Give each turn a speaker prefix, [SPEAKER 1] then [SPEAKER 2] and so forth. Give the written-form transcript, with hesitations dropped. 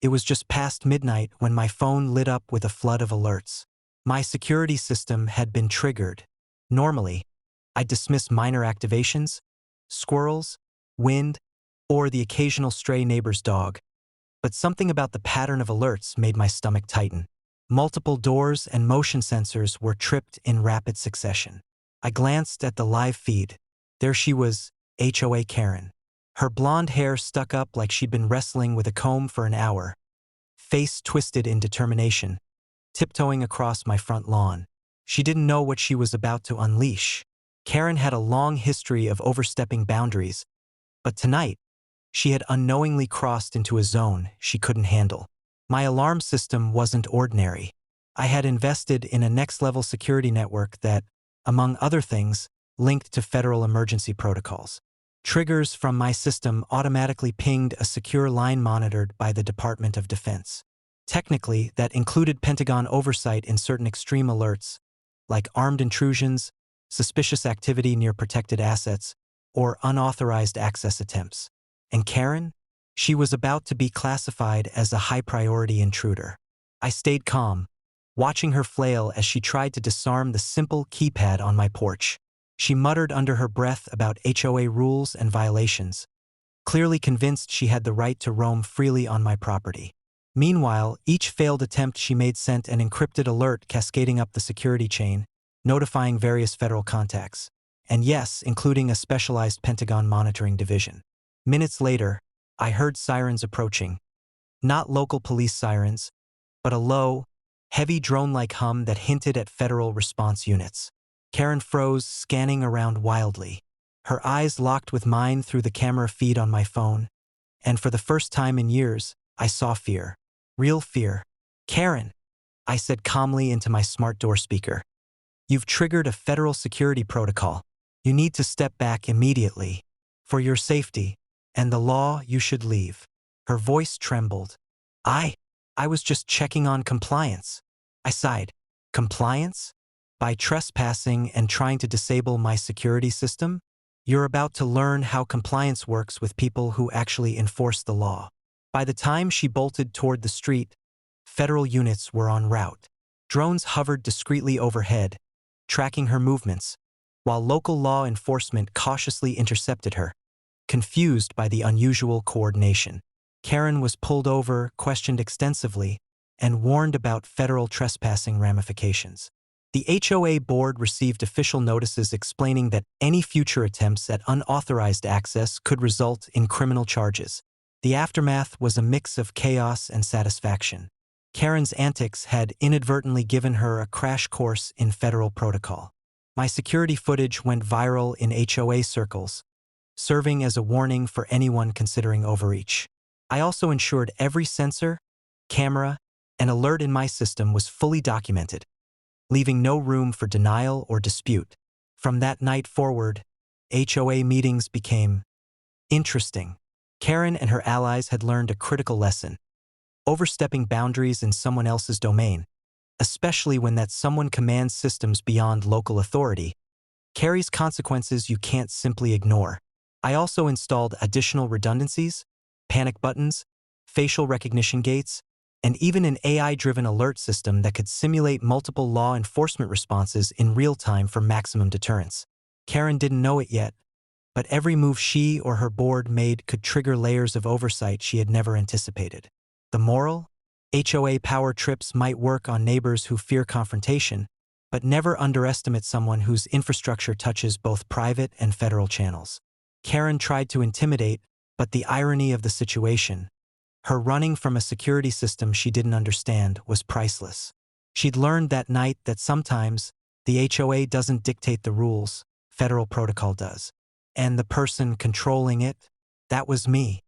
[SPEAKER 1] It was just past midnight when my phone lit up with a flood of alerts. My security system had been triggered. Normally, I'd dismiss minor activations, squirrels, wind, or the occasional stray neighbor's dog. But something about the pattern of alerts made my stomach tighten. Multiple doors and motion sensors were tripped in rapid succession. I glanced at the live feed. There she was, HOA Karen. Her blonde hair stuck up like she'd been wrestling with a comb for an hour, face twisted in determination, tiptoeing across my front lawn. She didn't know what she was about to unleash. Karen had a long history of overstepping boundaries, but tonight, she had unknowingly crossed into a zone she couldn't handle. My alarm system wasn't ordinary. I had invested in a next-level security network that, among other things, linked to federal emergency protocols. Triggers from my system automatically pinged a secure line monitored by the Department of Defense. Technically, that included Pentagon oversight in certain extreme alerts, like armed intrusions, suspicious activity near protected assets, or unauthorized access attempts. And Karen? She was about to be classified as a high-priority intruder. I stayed calm, watching her flail as she tried to disarm the simple keypad on my porch. She muttered under her breath about HOA rules and violations, clearly convinced she had the right to roam freely on my property. Meanwhile, each failed attempt she made sent an encrypted alert cascading up the security chain, notifying various federal contacts. And yes, including a specialized Pentagon monitoring division. Minutes later, I heard sirens approaching. Not local police sirens, but a low, heavy drone-like hum that hinted at federal response units. Karen froze, scanning around wildly. Her eyes locked with mine through the camera feed on my phone, and for the first time in years, I saw fear. Real fear. "Karen," I said calmly into my smart door speaker. "You've triggered a federal security protocol. You need to step back immediately. For your safety and the law, you should leave." Her voice trembled. I was just checking on compliance." I sighed. "Compliance? By trespassing and trying to disable my security system? You're about to learn how compliance works with people who actually enforce the law." By the time she bolted toward the street, federal units were en route. Drones hovered discreetly overhead, tracking her movements, while local law enforcement cautiously intercepted her, confused by the unusual coordination. Karen was pulled over, questioned extensively, and warned about federal trespassing ramifications. The HOA board received official notices explaining that any future attempts at unauthorized access could result in criminal charges. The aftermath was a mix of chaos and satisfaction. Karen's antics had inadvertently given her a crash course in federal protocol. My security footage went viral in HOA circles, serving as a warning for anyone considering overreach. I also ensured every sensor, camera, and alert in my system was fully documented, leaving no room for denial or dispute. From that night forward, HOA meetings became interesting. Karen and her allies had learned a critical lesson: overstepping boundaries in someone else's domain, especially when that someone commands systems beyond local authority, carries consequences you can't simply ignore. I also installed additional redundancies, panic buttons, facial recognition gates, and even an AI-driven alert system that could simulate multiple law enforcement responses in real time for maximum deterrence. Karen didn't know it yet, but every move she or her board made could trigger layers of oversight she had never anticipated. The moral? HOA power trips might work on neighbors who fear confrontation, but never underestimate someone whose infrastructure touches both private and federal channels. Karen tried to intimidate, but the irony of the situation, her running from a security system she didn't understand, was priceless. She'd learned that night that sometimes the HOA doesn't dictate the rules, federal protocol does. And the person controlling it, that was me.